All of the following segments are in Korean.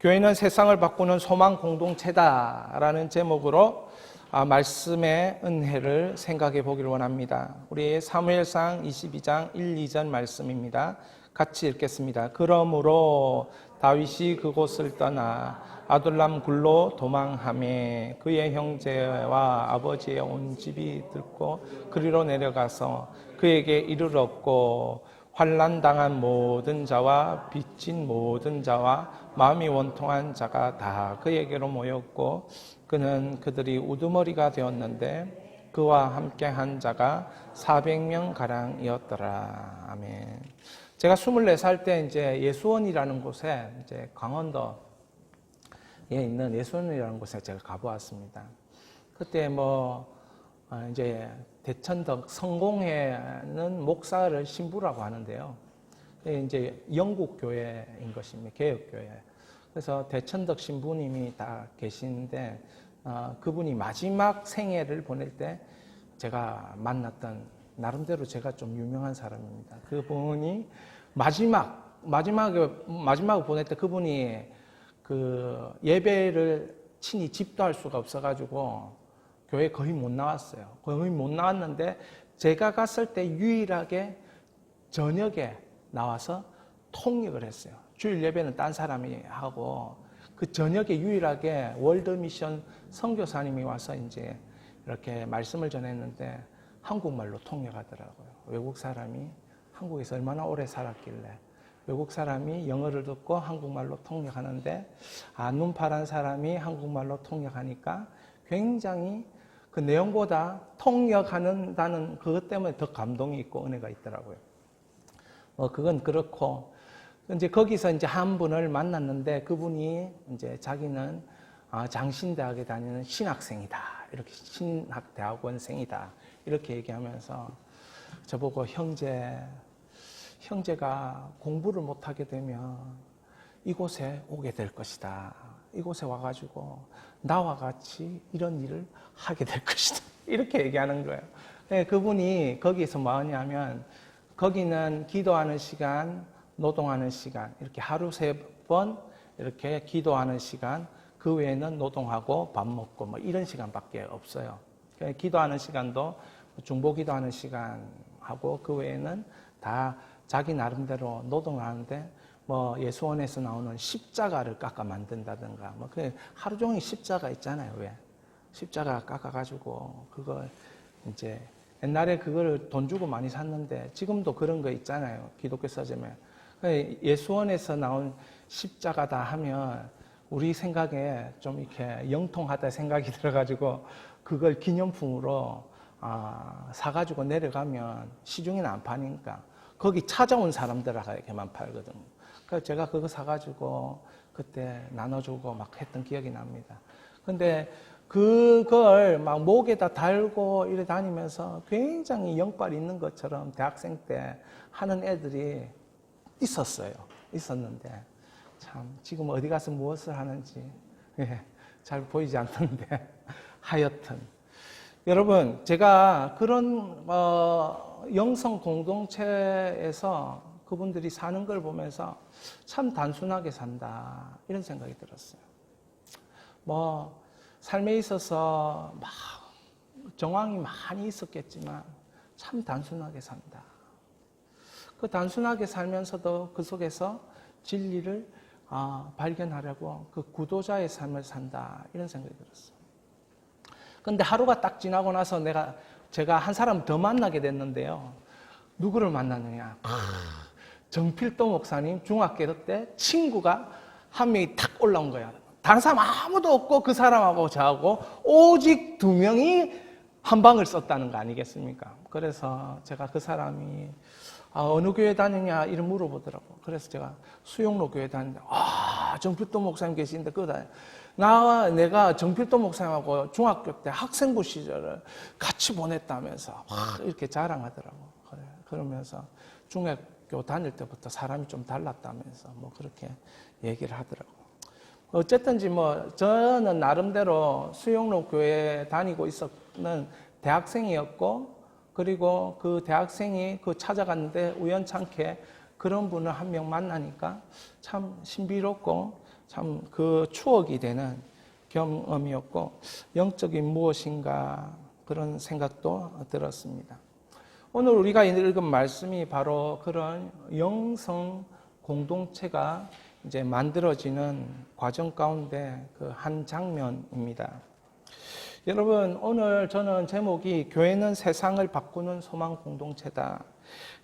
교회는 세상을 바꾸는 소망 공동체다라는 제목으로 말씀의 은혜를 생각해 보기를 원합니다. 우리 사무엘상 22장 1, 2절 말씀입니다. 같이 읽겠습니다. 그러므로 다윗이 그곳을 떠나 아둘람 굴로 도망하매 그의 형제와 아버지의 온 집이 듣고 그리로 내려가서 그에게 이르렀고 환난당한 모든 자와 빚진 모든 자와 마음이 원통한 자가 다 그에게로 모였고 그는 그들이 우두머리가 되었는데 그와 함께 한 자가 400명 가량이었더라. 아멘. 제가 24살 때 이제 예수원이라는 곳에 이제 강원도에 있는 예수원이라는 곳에 제가 가보았습니다. 그때 이제 대천덕 성공회는 목사를 신부라고 하는데요. 이제 영국 교회인 것입니다. 개혁교회. 그래서 대천덕 신부님이 다 계시는데 그분이 마지막 생애를 보낼 때 제가 만났던 나름대로 제가 좀 유명한 사람입니다. 그분이 마지막을 보낼 때 그분이 그 예배를 친히 집도할 수가 없어가지고 교회 거의 못 나왔어요. 거의 못 나왔는데 제가 갔을 때 유일하게 저녁에 나와서 통역을 했어요. 주일 예배는 딴 사람이 하고 그 저녁에 유일하게 월드미션 선교사님이 와서 이제 이렇게 말씀을 전했는데 한국말로 통역하더라고요. 외국 사람이 한국에서 얼마나 오래 살았길래 외국 사람이 영어를 듣고 한국말로 통역하는데 눈 파란 사람이 한국말로 통역하니까 굉장히 그 내용보다 통역하는다는 그것 때문에 더 감동이 있고 은혜가 있더라고요. 그건 그렇고 이제 거기서 이제 한 분을 만났는데 그분이 이제 자기는 장신대학에 다니는 신학생이다. 이렇게 신학대학원생이다. 이렇게 얘기하면서 저보고 형제가 공부를 못하게 되면 이곳에 오게 될 것이다. 이곳에 와가지고 나와 같이 이런 일을 하게 될 것이다. 이렇게 얘기하는 거예요. 그분이 거기서 뭐 하냐면 거기는 기도하는 시간, 노동하는 시간 이렇게 하루 3번 이렇게 기도하는 시간 그 외에는 노동하고 밥 먹고 뭐 이런 시간밖에 없어요. 기도하는 시간도 중보 기도하는 시간하고 그 외에는 다 자기 나름대로 노동을 하는데 뭐 예수원에서 나오는 십자가를 깎아 만든다든가 뭐 그 하루 종일 십자가 있잖아요. 왜? 십자가 깎아가지고 그걸 이제 옛날에 그걸 돈 주고 많이 샀는데 지금도 그런 거 있잖아요. 기독교 서점에. 예수원에서 나온 십자가다 하면 우리 생각에 좀 이렇게 영통하다 생각이 들어가지고 그걸 기념품으로 사가지고 내려가면 시중에는 안 파니까 거기 찾아온 사람들에게만 팔거든요. 그래서 제가 그거 사가지고 그때 나눠주고 막 했던 기억이 납니다. 근데 그걸 막 목에다 달고 이래 다니면서 굉장히 영빨 있는 것처럼 대학생 때 하는 애들이 있었는데 참 지금 어디 가서 무엇을 하는지 잘 보이지 않던데 하여튼 여러분 제가 그런 영성 공동체에서 그분들이 사는 걸 보면서 참 단순하게 산다 이런 생각이 들었어요. 삶에 있어서 막 정황이 많이 있었겠지만 참 단순하게 산다. 그 단순하게 살면서도 그 속에서 진리를 발견하려고 그 구도자의 삶을 산다 이런 생각이 들었어요. 그런데 하루가 딱 지나고 나서 제가 한 사람 더 만나게 됐는데요. 누구를 만났느냐? 정필도 목사님 중학교 때 친구가 한 명이 탁 올라온 거야. 다른 사람 아무도 없고 그 사람하고 저하고 오직 2명이 한 방을 썼다는 거 아니겠습니까? 그래서 제가 그 사람이 어느 교회 다니냐 이런 물어보더라고. 그래서 제가 수용로 교회 다니는데 정필도 목사님 계시는데 내가 정필도 목사님하고 중학교 때 학생부 시절을 같이 보냈다면서 이렇게 자랑하더라고. 그러면서 중학교 다닐 때부터 사람이 좀 달랐다면서 그렇게 얘기를 하더라고. 어쨌든지 저는 나름대로 수용로 교회에 다니고 있었는 대학생이었고 그리고 그 대학생이 찾아갔는데 우연찮게 그런 분을 한 명 만나니까 참 신비롭고 참 그 추억이 되는 경험이었고 영적인 무엇인가 그런 생각도 들었습니다. 오늘 우리가 읽은 말씀이 바로 그런 영성 공동체가 이제 만들어지는 과정 가운데 그 한 장면입니다. 여러분, 오늘 저는 제목이 교회는 세상을 바꾸는 소망 공동체다.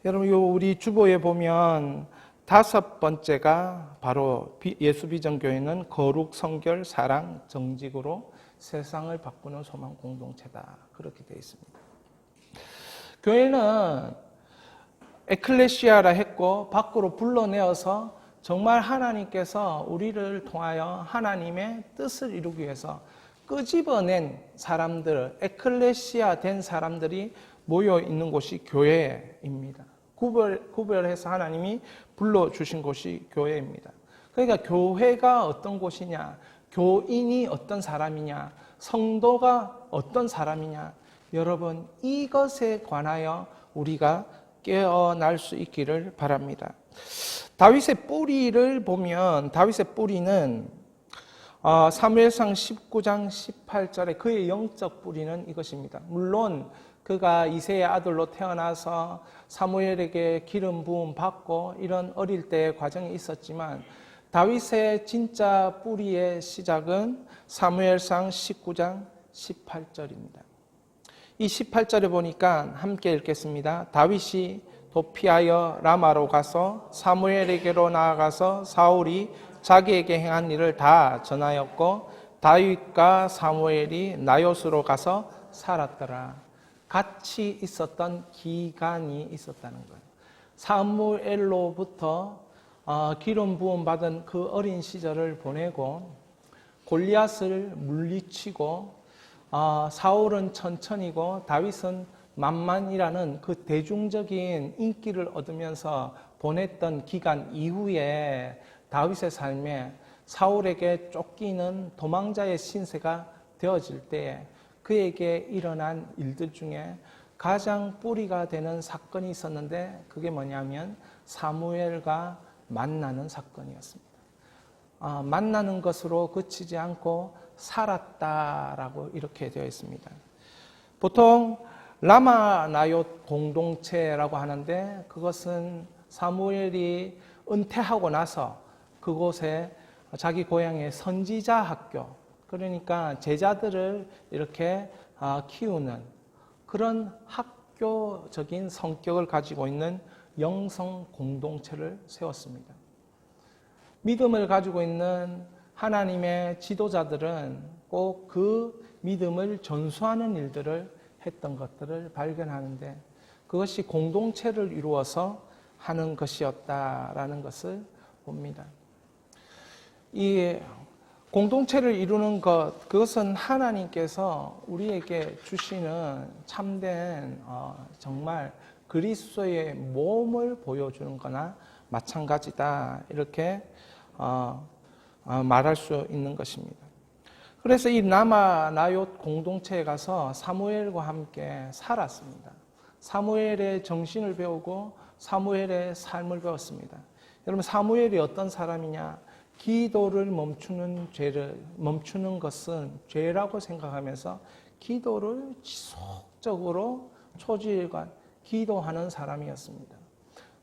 여러분, 우리 주보에 보면 5번째가 바로 예수비전교회는 거룩, 성결, 사랑, 정직으로 세상을 바꾸는 소망 공동체다. 그렇게 되어 있습니다. 교회는 에클레시아라 했고 밖으로 불러내어서 정말 하나님께서 우리를 통하여 하나님의 뜻을 이루기 위해서 끄집어낸 사람들, 에클레시아 된 사람들이 모여 있는 곳이 교회입니다. 구별해서 하나님이 불러주신 곳이 교회입니다. 그러니까 교회가 어떤 곳이냐, 교인이 어떤 사람이냐, 성도가 어떤 사람이냐, 여러분 이것에 관하여 우리가 깨어날 수 있기를 바랍니다. 다윗의 뿌리를 보면 다윗의 뿌리는 사무엘상 19장 18절에 그의 영적 뿌리는 이것입니다. 물론 그가 이새의 아들로 태어나서 사무엘에게 기름 부음 받고 이런 어릴 때의 과정이 있었지만 다윗의 진짜 뿌리의 시작은 사무엘상 19장 18절입니다. 이 18절에 보니까 함께 읽겠습니다. 다윗이 도피하여 라마로 가서 사무엘에게로 나아가서 사울이 자기에게 행한 일을 다 전하였고 다윗과 사무엘이 나요스로 가서 살았더라. 같이 있었던 기간이 있었다는 거예요. 사무엘로부터 기름 부음 받은 그 어린 시절을 보내고 골리앗을 물리치고 사울은 천천히고 다윗은 만만이라는 그 대중적인 인기를 얻으면서 보냈던 기간 이후에 다윗의 삶에 사울에게 쫓기는 도망자의 신세가 되어질 때에 그에게 일어난 일들 중에 가장 뿌리가 되는 사건이 있었는데 그게 뭐냐면 사무엘과 만나는 사건이었습니다. 만나는 것으로 그치지 않고 살았다라고 이렇게 되어 있습니다. 보통 라마나옳 공동체라고 하는데 그것은 사무엘이 은퇴하고 나서 그곳에 자기 고향의 선지자 학교, 그러니까 제자들을 이렇게 키우는 그런 학교적인 성격을 가지고 있는 영성 공동체를 세웠습니다. 믿음을 가지고 있는 하나님의 지도자들은 꼭 그 믿음을 전수하는 일들을 했던 것들을 발견하는데 그것이 공동체를 이루어서 하는 것이었다라는 것을 봅니다. 이 공동체를 이루는 것, 그것은 하나님께서 우리에게 주시는 참된 정말 그리스도의 몸을 보여주는 거나 마찬가지다 이렇게 말할 수 있는 것입니다. 그래서 이 라마나옳 공동체에 가서 사무엘과 함께 살았습니다. 사무엘의 정신을 배우고 사무엘의 삶을 배웠습니다. 여러분 사무엘이 어떤 사람이냐? 기도를 멈추는 것은 죄라고 생각하면서 기도를 지속적으로 초지일관 기도하는 사람이었습니다.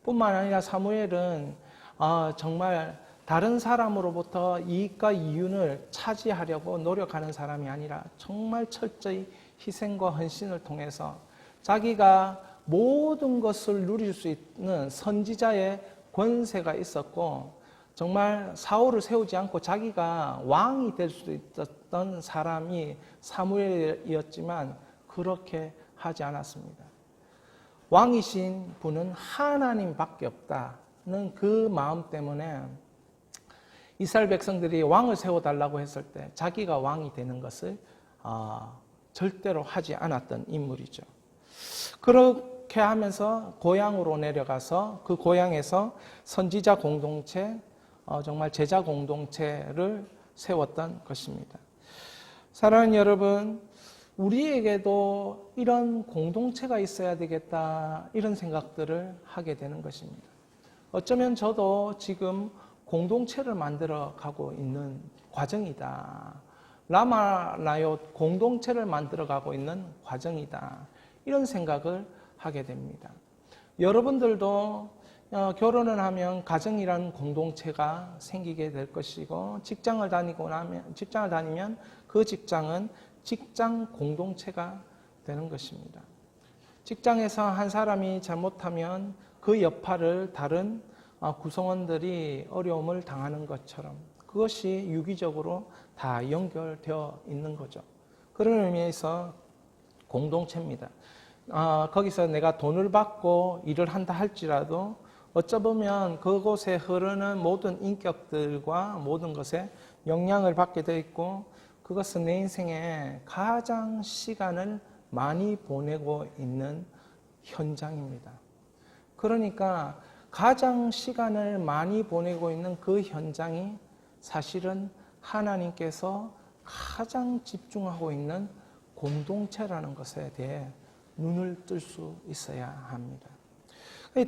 뿐만 아니라 사무엘은 정말 다른 사람으로부터 이익과 이윤을 차지하려고 노력하는 사람이 아니라 정말 철저히 희생과 헌신을 통해서 자기가 모든 것을 누릴 수 있는 선지자의 권세가 있었고 정말 사울을 세우지 않고 자기가 왕이 될 수 있었던 사람이 사무엘이었지만 그렇게 하지 않았습니다. 왕이신 분은 하나님밖에 없다는 그 마음 때문에 이스라엘 백성들이 왕을 세워달라고 했을 때 자기가 왕이 되는 것을 절대로 하지 않았던 인물이죠. 그렇게 하면서 고향으로 내려가서 그 고향에서 선지자 공동체, 정말 제자 공동체를 세웠던 것입니다. 사랑하는 여러분, 우리에게도 이런 공동체가 있어야 되겠다 이런 생각들을 하게 되는 것입니다. 어쩌면 저도 지금 공동체를 만들어 가고 있는 과정이다. 라마나요 공동체를 만들어 가고 있는 과정이다. 이런 생각을 하게 됩니다. 여러분들도 결혼을 하면 가정이라는 공동체가 생기게 될 것이고, 직장을 다니면 그 직장은 직장 공동체가 되는 것입니다. 직장에서 한 사람이 잘못하면 그 여파를 다른 구성원들이 어려움을 당하는 것처럼 그것이 유기적으로 다 연결되어 있는 거죠. 그런 의미에서 공동체입니다. 거기서 내가 돈을 받고 일을 한다 할지라도 어쩌보면 그곳에 흐르는 모든 인격들과 모든 것에 영향을 받게 되어 있고, 그것은 내 인생에 가장 시간을 많이 보내고 있는 현장입니다. 그러니까 가장 시간을 많이 보내고 있는 그 현장이 사실은 하나님께서 가장 집중하고 있는 공동체라는 것에 대해 눈을 뜰 수 있어야 합니다.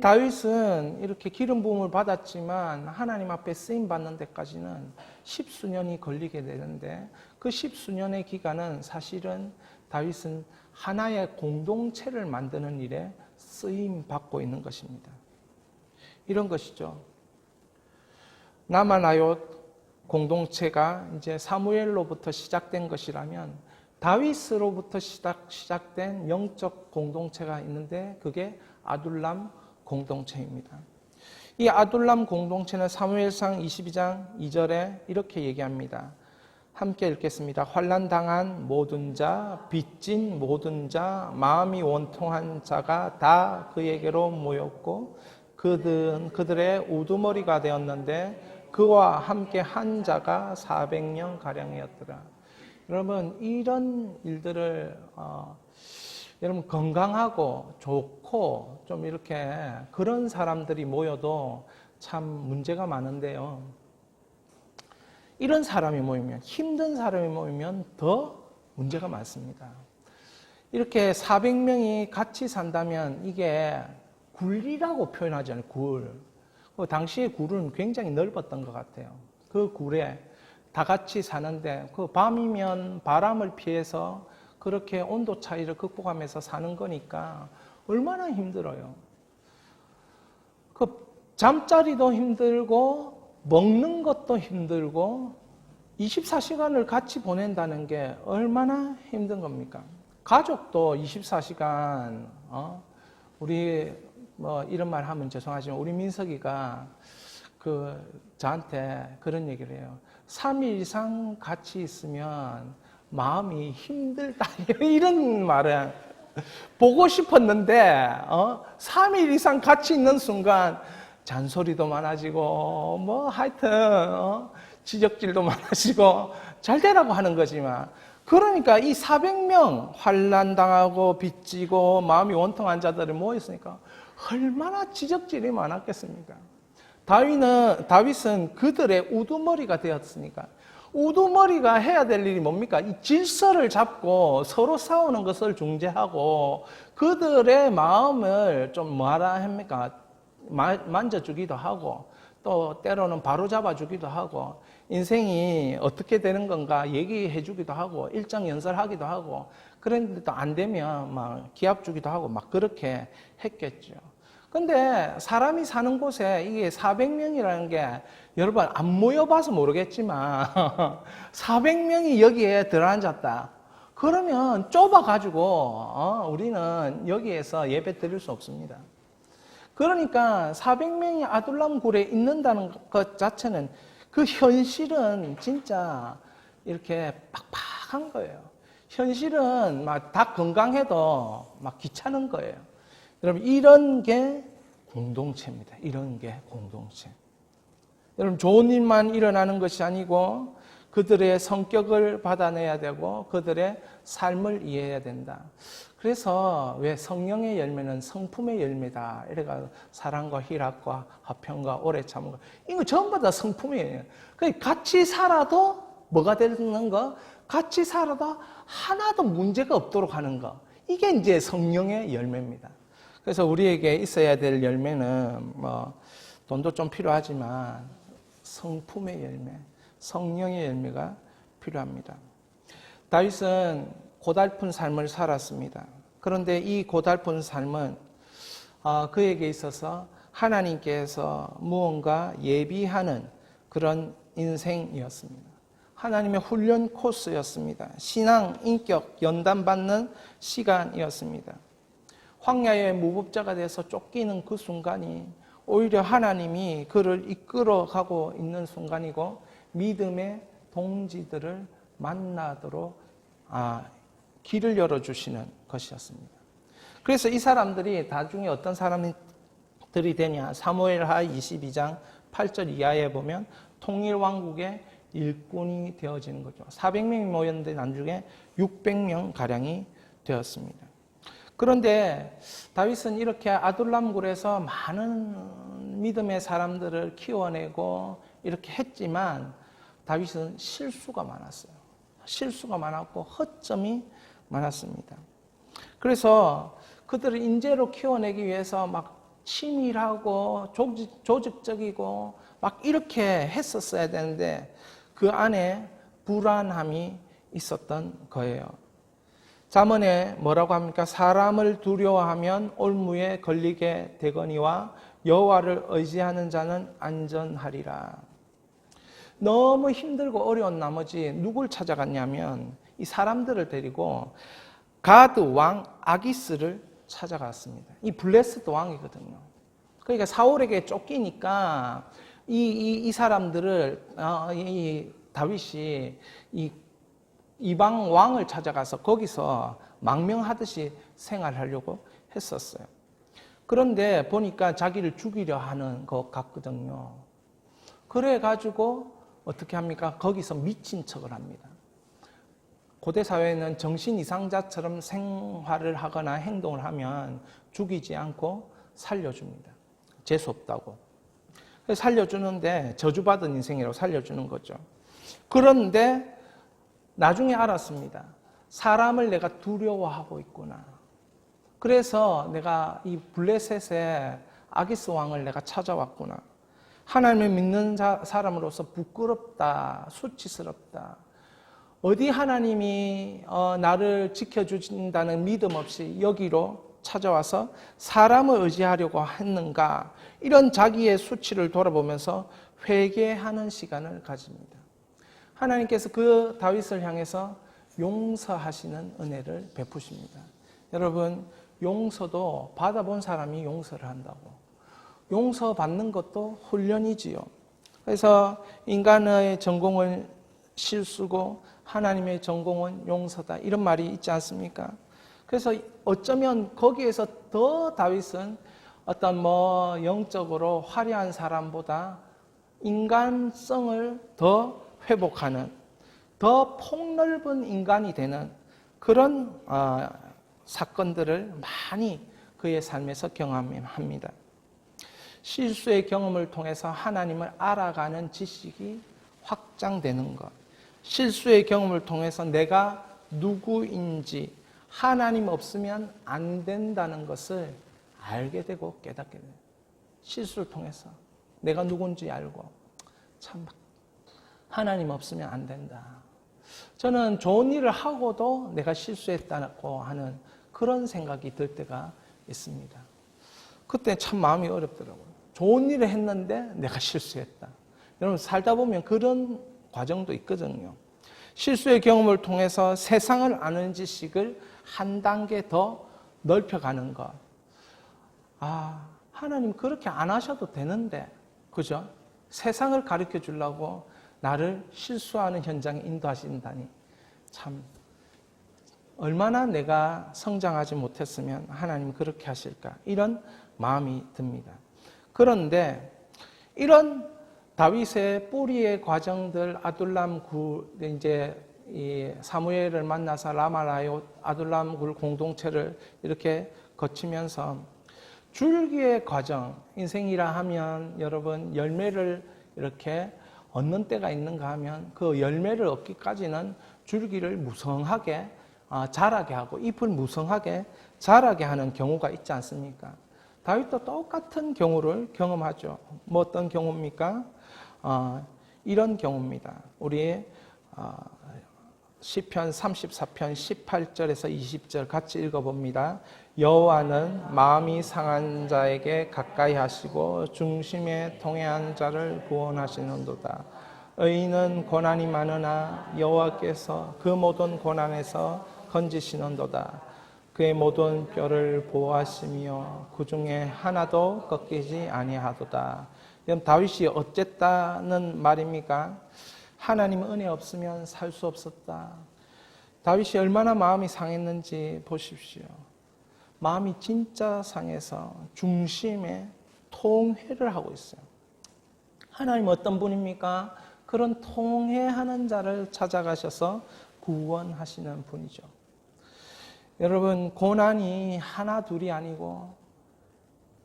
다윗은 이렇게 기름 부음을 받았지만 하나님 앞에 쓰임 받는 데까지는 십수년이 걸리게 되는데, 그 십수년의 기간은 사실은 다윗은 하나의 공동체를 만드는 일에 쓰임 받고 있는 것입니다. 이런 것이죠. 라마나요 공동체가 이제 사무엘로부터 시작된 것이라면 다윗으로부터 시작된 영적 공동체가 있는데, 그게 아둘람 공동체입니다. 이 아둘람 공동체는 사무엘상 22장 2절에 이렇게 얘기합니다. 함께 읽겠습니다. 환난당한 모든 자, 빚진 모든 자, 마음이 원통한 자가 다 그에게로 모였고 그들의 우두머리가 되었는데 그와 함께 한 자가 400명 가량이었더라. 여러분, 이런 일들을 여러분 건강하고 좋고 좀 이렇게 그런 사람들이 모여도 참 문제가 많은데요. 이런 사람이 모이면, 힘든 사람이 모이면 더 문제가 많습니다. 이렇게 400명이 같이 산다면 이게 굴이라고 표현하잖아요. 굴. 당시의 굴은 굉장히 넓었던 것 같아요. 그 굴에 다 같이 사는데, 그 밤이면 바람을 피해서 그렇게 온도 차이를 극복하면서 사는 거니까 얼마나 힘들어요. 그 잠자리도 힘들고 먹는 것도 힘들고 24시간을 같이 보낸다는 게 얼마나 힘든 겁니까? 가족도 24시간 우리 뭐 이런 말 하면 죄송하지만 우리 민석이가 저한테 그런 얘기를 해요. 3일 이상 같이 있으면 마음이 힘들다 이런 말을 보고 싶었는데 3일 이상 같이 있는 순간 잔소리도 많아지고 뭐 하여튼 지적질도 많아지고 잘 되라고 하는 거지만, 그러니까 이 400명 환난당하고 빚지고 마음이 원통한 자들이 모였으니까 얼마나 지적질이 많았겠습니까? 다윗은 그들의 우두머리가 되었으니까, 우두머리가 해야 될 일이 뭡니까? 이 질서를 잡고 서로 싸우는 것을 중재하고 그들의 마음을 좀 뭐라 합니까? 만져주기도 하고 또 때로는 바로 잡아주기도 하고 인생이 어떻게 되는 건가 얘기해 주기도 하고 일정 연설하기도 하고, 그런데도 안 되면 막 기합 주기도 하고 막 그렇게 했겠죠. 근데 사람이 사는 곳에 이게 400명이라는 게 여러분 안 모여봐서 모르겠지만 400명이 여기에 들어앉았다. 그러면 좁아가지고 우리는 여기에서 예배 드릴 수 없습니다. 그러니까 400명이 아둘람 굴에 있는다는 것 자체는 그 현실은 진짜 이렇게 빡빡한 거예요. 현실은 막 다 건강해도 막 귀찮은 거예요. 여러분, 이런 게 공동체입니다. 이런 게 공동체. 여러분, 좋은 일만 일어나는 것이 아니고 그들의 성격을 받아내야 되고 그들의 삶을 이해해야 된다. 그래서 왜 성령의 열매는 성품의 열매다. 이래가 사랑과 희락과 화평과 오래 참음과 이거 전부 다 성품이에요. 같이 살아도 뭐가 되는 거? 같이 살아도 하나도 문제가 없도록 하는 거. 이게 이제 성령의 열매입니다. 그래서 우리에게 있어야 될 열매는 뭐 돈도 좀 필요하지만 성품의 열매, 성령의 열매가 필요합니다. 다윗은 고달픈 삶을 살았습니다. 그런데 이 고달픈 삶은 그에게 있어서 하나님께서 무언가 예비하는 그런 인생이었습니다. 하나님의 훈련 코스였습니다. 신앙, 인격, 연단받는 시간이었습니다. 황야의 무법자가 돼서 쫓기는 그 순간이 오히려 하나님이 그를 이끌어가고 있는 순간이고 믿음의 동지들을 만나도록 길을 열어주시는 것이었습니다. 그래서 이 사람들이 나중에 어떤 사람들이 되냐, 사무엘하 22장 8절 이하에 보면 통일왕국의 일꾼이 되어지는 거죠. 400명이 모였는데 나중에 600명 가량이 되었습니다. 그런데 다윗은 이렇게 아둘람굴에서 많은 믿음의 사람들을 키워내고 이렇게 했지만 다윗은 실수가 많았어요. 실수가 많았고 허점이 많았습니다. 그래서 그들을 인재로 키워내기 위해서 막 치밀하고 조직적이고 막 이렇게 했었어야 되는데 그 안에 불안함이 있었던 거예요. 잠언에 뭐라고 합니까? 사람을 두려워하면 올무에 걸리게 되거니와 여호와를 의지하는 자는 안전하리라. 너무 힘들고 어려운 나머지 누굴 찾아갔냐면 이 사람들을 데리고 가드 왕 아기스를 찾아갔습니다. 이 블레스드 왕이거든요. 그러니까 사울에게 쫓기니까 이 사람들을 이 다윗이 이 이방 왕을 찾아가서 거기서 망명하듯이 생활하려고 했었어요. 그런데 보니까 자기를 죽이려 하는 것 같거든요. 그래가지고 어떻게 합니까? 거기서 미친 척을 합니다. 고대 사회는 정신 이상자처럼 생활을 하거나 행동을 하면 죽이지 않고 살려줍니다. 재수 없다고. 살려주는데 저주받은 인생이라고 살려주는 거죠. 그런데 나중에 알았습니다. 사람을 내가 두려워하고 있구나. 그래서 내가 이 블레셋의 아기스 왕을 내가 찾아왔구나. 하나님을 믿는 사람으로서 부끄럽다, 수치스럽다. 어디 하나님이 나를 지켜주신다는 믿음 없이 여기로 찾아와서 사람을 의지하려고 했는가. 이런 자기의 수치를 돌아보면서 회개하는 시간을 가집니다. 하나님께서 그 다윗을 향해서 용서하시는 은혜를 베푸십니다. 여러분, 용서도 받아본 사람이 용서를 한다고. 용서받는 것도 훈련이지요. 그래서 인간의 전공은 실수고 하나님의 전공은 용서다. 이런 말이 있지 않습니까? 그래서 어쩌면 거기에서 더 다윗은 어떤 영적으로 화려한 사람보다 인간성을 더 회복하는, 더 폭넓은 인간이 되는 그런 사건들을 많이 그의 삶에서 경험합니다. 실수의 경험을 통해서 하나님을 알아가는 지식이 확장되는 것, 실수의 경험을 통해서 내가 누구인지 하나님 없으면 안 된다는 것을 알게 되고 깨닫게 돼요. 실수를 통해서 내가 누군지 알고 참 하나님 없으면 안 된다. 저는 좋은 일을 하고도 내가 실수했다고 하는 그런 생각이 들 때가 있습니다. 그때 참 마음이 어렵더라고요. 좋은 일을 했는데 내가 실수했다. 여러분 살다 보면 그런 과정도 있거든요. 실수의 경험을 통해서 세상을 아는 지식을 한 단계 더 넓혀가는 것. 하나님 그렇게 안 하셔도 되는데, 그죠? 세상을 가르쳐 주려고 나를 실수하는 현장에 인도하신다니 참 얼마나 내가 성장하지 못했으면 하나님 그렇게 하실까 이런 마음이 듭니다. 그런데 이런 다윗의 뿌리의 과정들 아둘람 굴 이제 이 사무엘을 만나서 라마라요 아둘람 굴 공동체를 이렇게 거치면서 줄기의 과정, 인생이라 하면 여러분 열매를 이렇게 얻는 때가 있는가 하면 그 열매를 얻기까지는 줄기를 무성하게 자라게 하고 잎을 무성하게 자라게 하는 경우가 있지 않습니까? 다윗도 똑같은 경우를 경험하죠. 뭐 어떤 경우입니까? 이런 경우입니다. 우리 시편 34편 18절에서 20절 같이 읽어봅니다. 여호와는 마음이 상한 자에게 가까이 하시고 중심에 통해한 자를 구원하시는도다. 의인은 고난이 많으나 여호와께서 그 모든 고난에서 건지시는도다. 그의 모든 뼈를 보호하시며 그 중에 하나도 꺾이지 아니하도다. 그럼 다윗이 어쨌다는 말입니까? 하나님 은혜 없으면 살 수 없었다. 다윗이 얼마나 마음이 상했는지 보십시오. 마음이 진짜 상해서 중심에 통회를 하고 있어요. 하나님 어떤 분입니까? 그런 통회하는 자를 찾아가셔서 구원하시는 분이죠. 여러분, 고난이 하나 둘이 아니고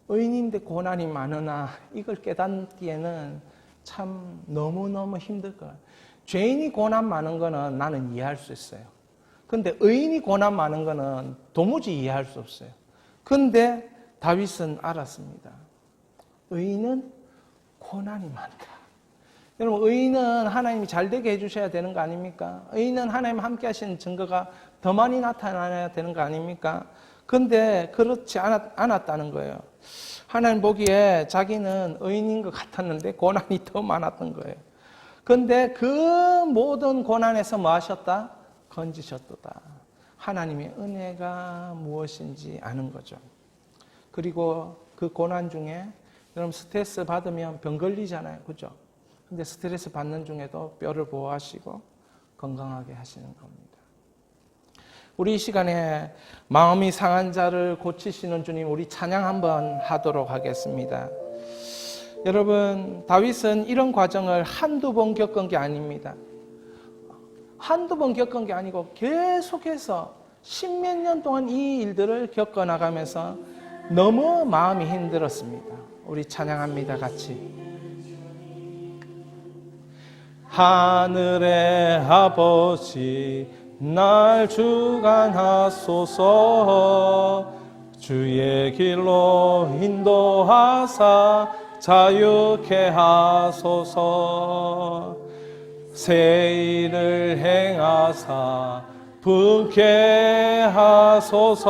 의인인데 고난이 많으나 이걸 깨닫기에는 참 너무너무 힘들 거예요. 죄인이 고난 많은 거는 나는 이해할 수 있어요. 근데 의인이 고난 많은 거는 도무지 이해할 수 없어요. 근데 다윗은 알았습니다. 의인은 고난이 많다. 여러분, 의인은 하나님이 잘 되게 해주셔야 되는 거 아닙니까? 의인은 하나님 함께 하시는 증거가 더 많이 나타나야 되는 거 아닙니까? 근데 그렇지 않았다는 거예요. 하나님 보기에 자기는 의인인 것 같았는데 고난이 더 많았던 거예요. 근데 그 모든 고난에서 뭐 하셨다? 건지셨도다. 하나님의 은혜가 무엇인지 아는 거죠. 그리고 그 고난 중에 여러분 스트레스 받으면 병 걸리잖아요. 그죠? 근데 스트레스 받는 중에도 뼈를 보호하시고 건강하게 하시는 겁니다. 우리 이 시간에 마음이 상한 자를 고치시는 주님, 우리 찬양 한번 하도록 하겠습니다. 여러분, 다윗은 이런 과정을 한두 번 겪은 게 아닙니다. 한두 번 겪은 게 아니고 계속해서 십몇 년 동안 이 일들을 겪어나가면서 너무 마음이 힘들었습니다. 우리 찬양합니다, 같이. 하늘의 아버지 날 주관하소서. 주의 길로 인도하사 자유케 하소서. 새 일을 행하사 부게 하소서.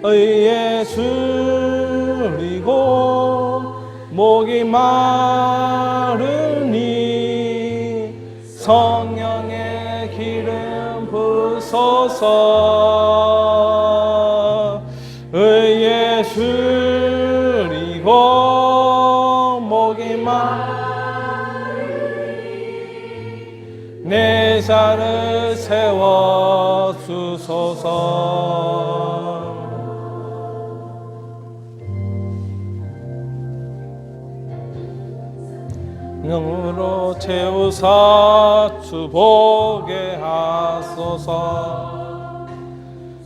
의에 줄이고 목이 마르니 성령의 기름 부소서. 의에 줄이고 목이 마르니 내 자를 세워 주소서. 능으로 채우사 주보게 하소서.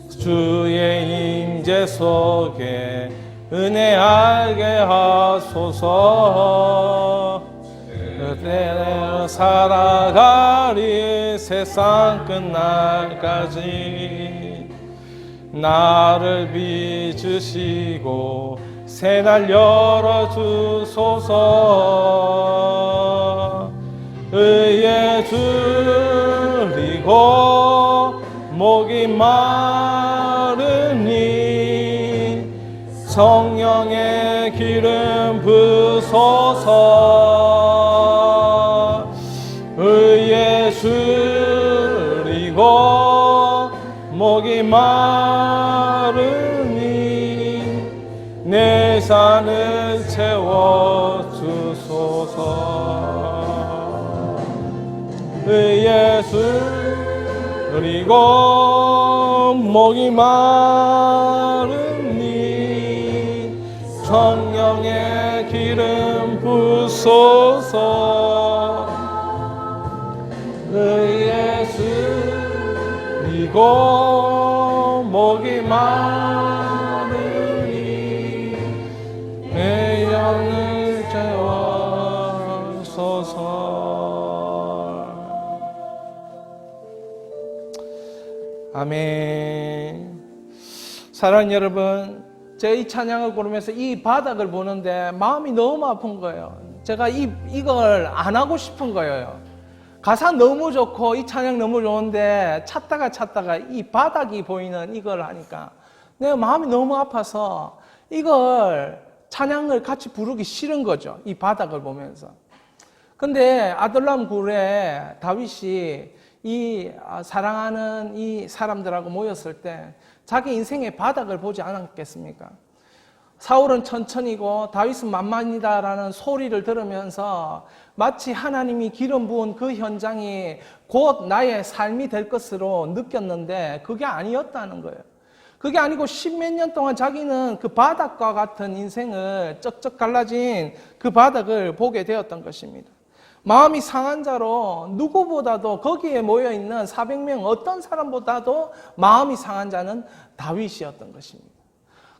주의 임재 속에 은혜 알게 하소서. 그대로 살아가리 세상 끝날까지. 나를 빚으시고 새날 열어주소서. 의에 줄이고 목이 마르니 성령의 기름 부소서. 의에 줄이고 목이 마르니 내 산을 채워주소서. 의에 줄이고 목이 마르니 성령의 기름 부소서. 의에 줄이고 목이 마르니 내 영을 채워소서. 아멘. 사랑하는 여러분, 제가 이 찬양을 고르면서 이 바닥을 보는데 마음이 너무 아픈 거예요. 제가 이걸 안 하고 싶은 거예요. 가사 너무 좋고 이 찬양 너무 좋은데 찾다가 이 바닥이 보이는 이걸 하니까 내가 마음이 너무 아파서 이걸 찬양을 같이 부르기 싫은 거죠. 이 바닥을 보면서. 근데 아둘람 굴에 다윗이 이 사랑하는 이 사람들하고 모였을 때 자기 인생의 바닥을 보지 않았겠습니까? 사울은 천천히고 다윗은 만만이다라는 소리를 들으면서 마치 하나님이 기름 부은 그 현장이 곧 나의 삶이 될 것으로 느꼈는데 그게 아니었다는 거예요. 그게 아니고 십몇 년 동안 자기는 그 바닥과 같은 인생을 쩍쩍 갈라진 그 바닥을 보게 되었던 것입니다. 마음이 상한 자로 누구보다도 거기에 모여있는 400명 어떤 사람보다도 마음이 상한 자는 다윗이었던 것입니다.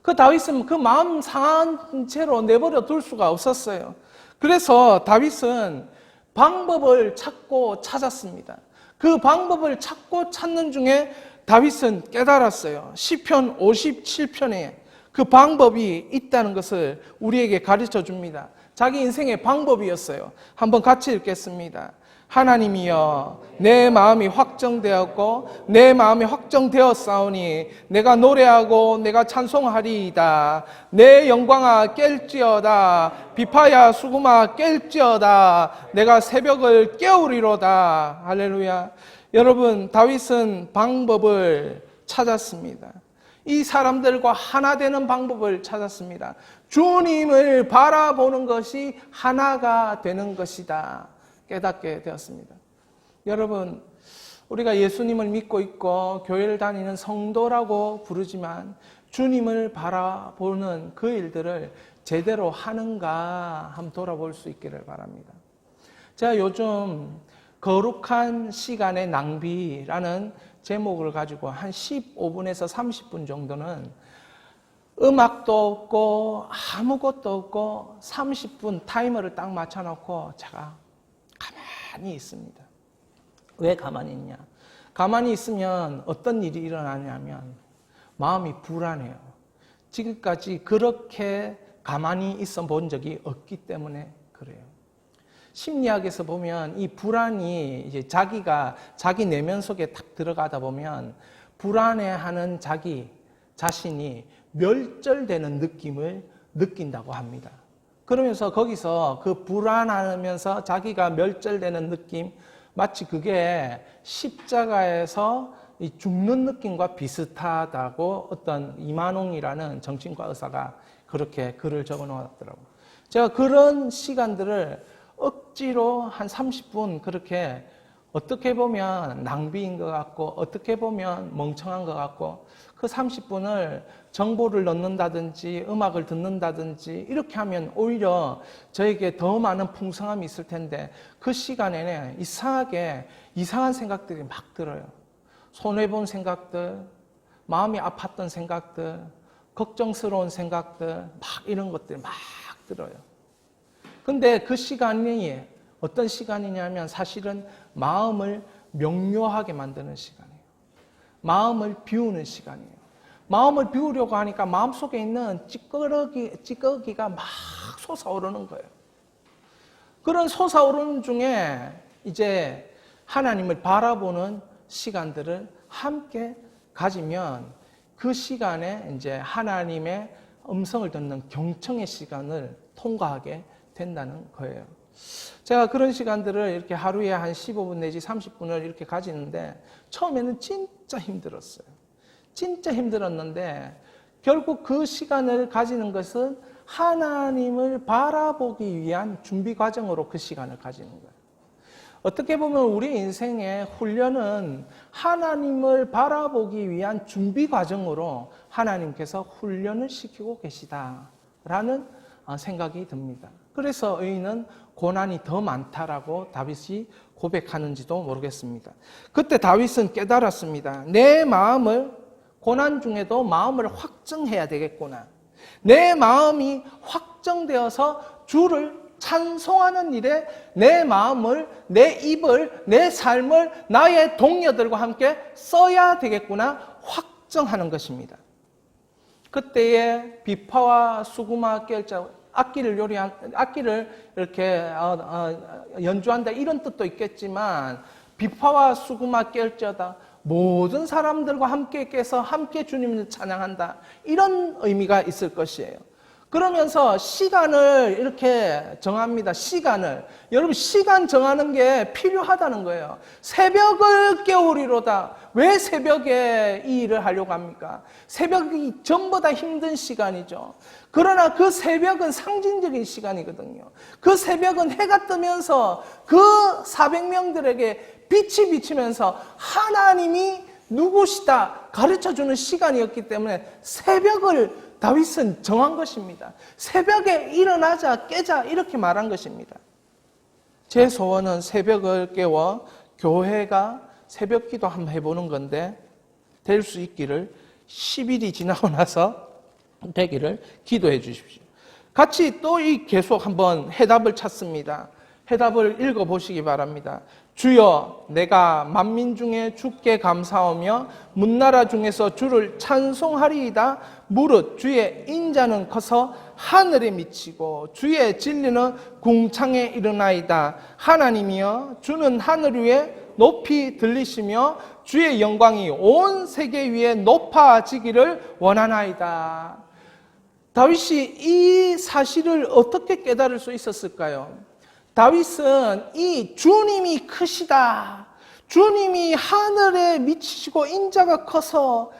그 다윗은 그 마음 상한 채로 내버려 둘 수가 없었어요. 그래서 다윗은 방법을 찾고 찾았습니다. 그 방법을 찾고 찾는 중에 다윗은 깨달았어요. 시편 57편에 그 방법이 있다는 것을 우리에게 가르쳐 줍니다. 자기 인생의 방법이었어요. 한번 같이 읽겠습니다. 하나님이여 내 마음이 확정되었고 내 마음이 확정되었사오니 내가 노래하고 내가 찬송하리이다. 내 영광아 깰지어다. 비파야 수금아 깰지어다. 내가 새벽을 깨우리로다. 할렐루야. 여러분 다윗은 방법을 찾았습니다. 이 사람들과 하나 되는 방법을 찾았습니다. 주님을 바라보는 것이 하나가 되는 것이다. 깨닫게 되었습니다. 여러분, 우리가 예수님을 믿고 있고 교회를 다니는 성도라고 부르지만 주님을 바라보는 그 일들을 제대로 하는가 한번 돌아볼 수 있기를 바랍니다. 제가 요즘 거룩한 시간의 낭비라는 제목을 가지고 한 15분에서 30분 정도는 음악도 없고 아무것도 없고 30분 타이머를 딱 맞춰놓고 제가 가만히 있습니다. 왜 가만히 있냐? 가만히 있으면 어떤 일이 일어나냐면 마음이 불안해요. 지금까지 그렇게 가만히 있어 본 적이 없기 때문에 그래요. 심리학에서 보면 이 불안이 이제 자기 내면 속에 탁 들어가다 보면 불안해하는 자기 자신이 멸절되는 느낌을 느낀다고 합니다. 그러면서 거기서 그 불안하면서 자기가 멸절되는 느낌, 마치 그게 십자가에서 죽는 느낌과 비슷하다고 어떤 이만홍이라는 정신과 의사가 그렇게 글을 적어 놓았더라고요. 제가 그런 시간들을 억지로 한 30분 그렇게 어떻게 보면 낭비인 것 같고 어떻게 보면 멍청한 것 같고 그 30분을 정보를 넣는다든지 음악을 듣는다든지 이렇게 하면 오히려 저에게 더 많은 풍성함이 있을 텐데 그 시간에는 이상한 생각들이 막 들어요. 손해본 생각들, 마음이 아팠던 생각들, 걱정스러운 생각들 막 이런 것들이 막 들어요. 근데 그 시간이 어떤 시간이냐면 사실은 마음을 명료하게 만드는 시간이에요. 마음을 비우는 시간이에요. 마음을 비우려고 하니까 마음속에 있는 찌꺼기가 막 솟아오르는 거예요. 그런 솟아오르는 중에 이제 하나님을 바라보는 시간들을 함께 가지면 그 시간에 이제 하나님의 음성을 듣는 경청의 시간을 통과하게 된다는 거예요. 제가 그런 시간들을 이렇게 하루에 한 15분 내지 30분을 이렇게 가지는데 처음에는 진짜 힘들었어요. 진짜 힘들었는데 결국 그 시간을 가지는 것은 하나님을 바라보기 위한 준비 과정으로 그 시간을 가지는 거예요. 어떻게 보면 우리 인생의 훈련은 하나님을 바라보기 위한 준비 과정으로 하나님께서 훈련을 시키고 계시다라는 생각이 듭니다. 그래서 의인은 고난이 더 많다라고 다윗이 고백하는지도 모르겠습니다. 그때 다윗은 깨달았습니다. 내 마음을 고난 중에도 마음을 확정해야 되겠구나. 내 마음이 확정되어서 주를 찬송하는 일에 내 마음을, 내 입을, 내 삶을 나의 동료들과 함께 써야 되겠구나 확정하는 것입니다. 그때에 비파와 수구마 깰자, 악기를 이렇게 연주한다 이런 뜻도 있겠지만 비파와 수구마 깰자다, 모든 사람들과 함께 깨서 함께 주님을 찬양한다, 이런 의미가 있을 것이에요. 그러면서 시간을 이렇게 정합니다. 시간을. 여러분, 시간 정하는 게 필요하다는 거예요. 새벽을 깨우리로다. 왜 새벽에 이 일을 하려고 합니까? 새벽이 전보다 힘든 시간이죠. 그러나 그 새벽은 상징적인 시간이거든요. 그 새벽은 해가 뜨면서 그 400명들에게 빛이 비치면서 하나님이 누구시다 가르쳐주는 시간이었기 때문에 새벽을 다윗은 정한 것입니다. 새벽에 일어나자, 깨자, 이렇게 말한 것입니다. 제 소원은 새벽을 깨워 교회가 새벽 기도 한번 해보는 건데 될 수 있기를, 10일이 지나고 나서 되기를 기도해 주십시오. 같이 또 이 계속 한번 해답을 찾습니다. 해답을 읽어보시기 바랍니다. 주여, 내가 만민 중에 주께 감사하며 문나라 중에서 주를 찬송하리이다. 무릇 주의 인자는 커서 하늘에 미치고 주의 진리는 궁창에 이르나이다. 하나님이여, 주는 하늘 위에 높이 들리시며 주의 영광이 온 세계 위에 높아지기를 원하나이다. 다윗이 이 사실을 어떻게 깨달을 수 있었을까요? 다윗은 이 주님이 크시다, 주님이 하늘에 미치시고 인자가 커서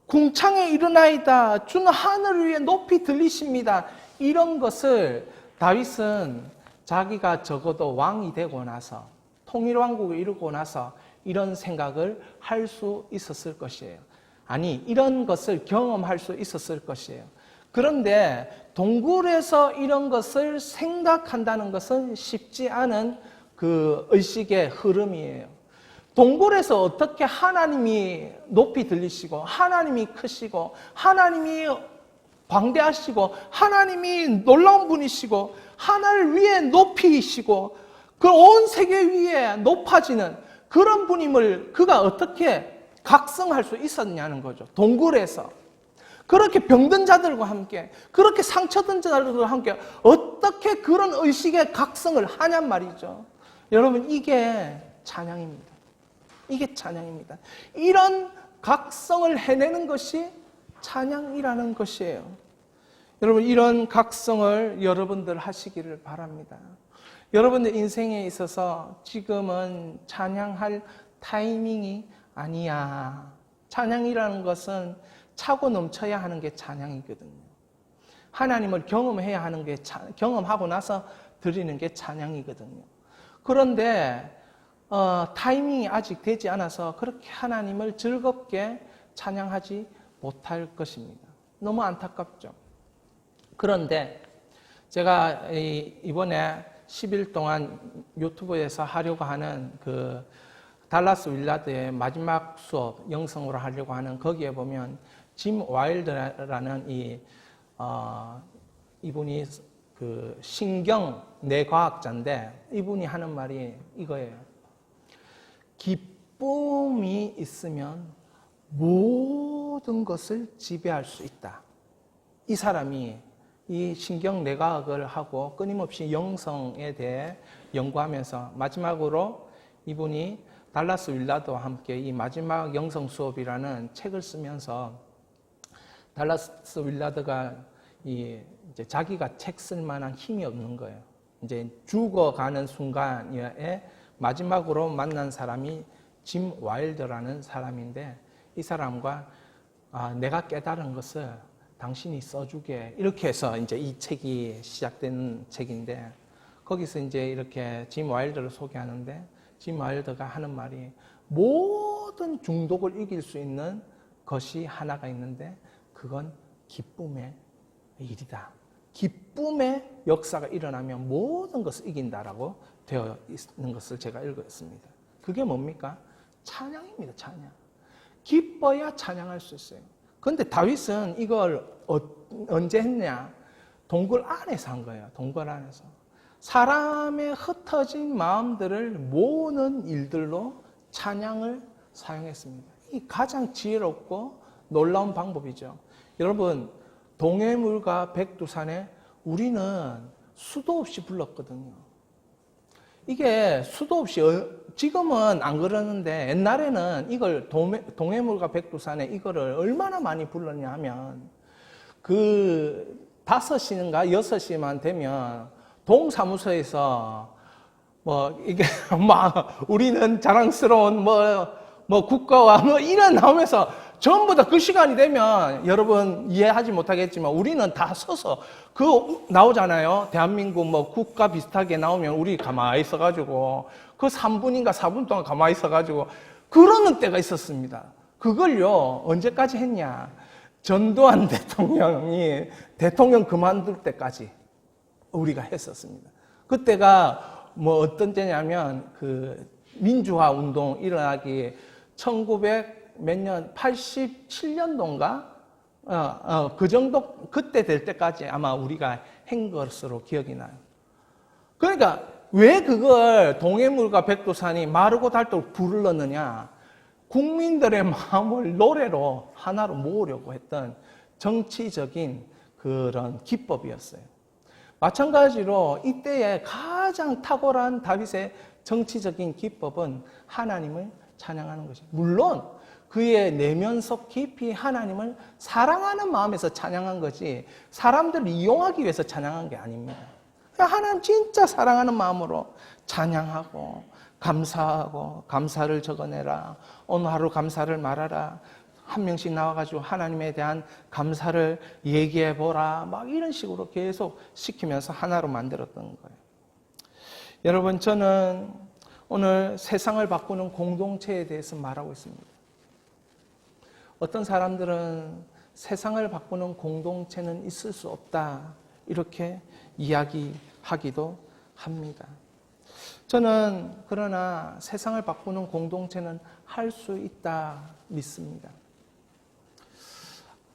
궁창에 이르나이다, 주는 하늘 위에 높이 들리십니다, 이런 것을 다윗은 자기가 적어도 왕이 되고 나서, 통일왕국을 이루고 나서 이런 생각을 할 수 있었을 것이에요. 아니, 이런 것을 경험할 수 있었을 것이에요. 그런데 동굴에서 이런 것을 생각한다는 것은 쉽지 않은 그 의식의 흐름이에요. 동굴에서 어떻게 하나님이 높이 들리시고, 하나님이 크시고, 하나님이 광대하시고, 하나님이 놀라운 분이시고, 하늘 위에 높이시고, 그 온 세계 위에 높아지는 그런 분임을 그가 어떻게 각성할 수 있었냐는 거죠. 동굴에서. 그렇게 병든 자들과 함께, 그렇게 상처든 자들과 함께 어떻게 그런 의식의 각성을 하냔 말이죠. 여러분, 이게 찬양입니다. 이게 찬양입니다. 이런 각성을 해내는 것이 찬양이라는 것이에요. 여러분, 이런 각성을 여러분들 하시기를 바랍니다. 여러분들 인생에 있어서 지금은 찬양할 타이밍이 아니야. 찬양이라는 것은 차고 넘쳐야 하는 게 찬양이거든요. 하나님을 경험해야 하는 게, 경험하고 나서 드리는 게 찬양이거든요. 그런데 타이밍이 아직 되지 않아서 그렇게 하나님을 즐겁게 찬양하지 못할 것입니다. 너무 안타깝죠. 그런데 제가 이번에 10일 동안 유튜브에서 하려고 하는 그 달라스 윌라드의 마지막 수업, 영성으로 하려고 하는, 거기에 보면 짐 와일드라는 이분이 그 신경 뇌과학자인데, 이분이 하는 말이 이거예요. 기쁨이 있으면 모든 것을 지배할 수 있다. 이 사람이 이 신경 뇌과학을 하고 끊임없이 영성에 대해 연구하면서 마지막으로 이분이 달라스 윌라드와 함께 이 마지막 영성 수업이라는 책을 쓰면서, 달라스 윌라드가 이제 자기가 책 쓸 만한 힘이 없는 거예요. 이제 죽어가는 순간에 마지막으로 만난 사람이 짐 와일드라는 사람인데, 이 사람과 내가 깨달은 것을 당신이 써주게, 이렇게 해서 이제 이 책이 시작된 책인데, 거기서 이제 이렇게 짐 와일드를 소개하는데, 짐 와일드가 하는 말이 모든 중독을 이길 수 있는 것이 하나가 있는데, 그건 기쁨의 일이다. 기쁨의 역사가 일어나면 모든 것을 이긴다라고 되어 있는 것을 제가 읽었습니다. 그게 뭡니까? 찬양입니다. 찬양. 기뻐야 찬양할 수 있어요. 그런데 다윗은 이걸 언제 했냐? 동굴 안에서 한 거예요. 동굴 안에서. 사람의 흩어진 마음들을 모으는 일들로 찬양을 사용했습니다. 이 가장 지혜롭고 놀라운 방법이죠. 여러분, 동해물과 백두산에 우리는 수도 없이 불렀거든요. 이게 수도 없이, 지금은 안 그러는데 옛날에는 이걸 동해물과 백두산에 이거를 얼마나 많이 불렀냐 하면 그 5시인가 6시만 되면 동사무소에서 뭐 이게 막 우리는 자랑스러운 뭐 국가와 뭐 이런 나오면서 전부 다 그 시간이 되면 여러분 이해하지 못하겠지만 우리는 다 서서 그 나오잖아요. 대한민국 뭐 국가 비슷하게 나오면 우리 가만히 있어가지고 그 3분인가 4분 동안 가만히 있어가지고 그러는 때가 있었습니다. 그걸요 언제까지 했냐? 전두환 대통령이 대통령 그만둘 때까지 우리가 했었습니다. 그때가 뭐 어떤 때냐면 그 민주화 운동 일어나기 1900 몇 년, 87년도인가? 그 정도, 그때 될 때까지 아마 우리가 한 것으로 기억이 나요. 그러니까, 왜 그걸 동해물과 백두산이 마르고 닳도록 불렀느냐? 국민들의 마음을 노래로 하나로 모으려고 했던 정치적인 그런 기법이었어요. 마찬가지로 이때의 가장 탁월한 다윗의 정치적인 기법은 하나님을 찬양하는 것이에요. 물론, 그의 내면 속 깊이 하나님을 사랑하는 마음에서 찬양한 거지 사람들을 이용하기 위해서 찬양한 게 아닙니다. 하나님 진짜 사랑하는 마음으로 찬양하고 감사하고 감사를 적어내라. 오늘 하루 감사를 말하라. 한 명씩 나와가지고 하나님에 대한 감사를 얘기해보라. 막 이런 식으로 계속 시키면서 하나로 만들었던 거예요. 여러분, 저는 오늘 세상을 바꾸는 공동체에 대해서 말하고 있습니다. 어떤 사람들은 세상을 바꾸는 공동체는 있을 수 없다 이렇게 이야기하기도 합니다. 저는 그러나 세상을 바꾸는 공동체는 할 수 있다 믿습니다.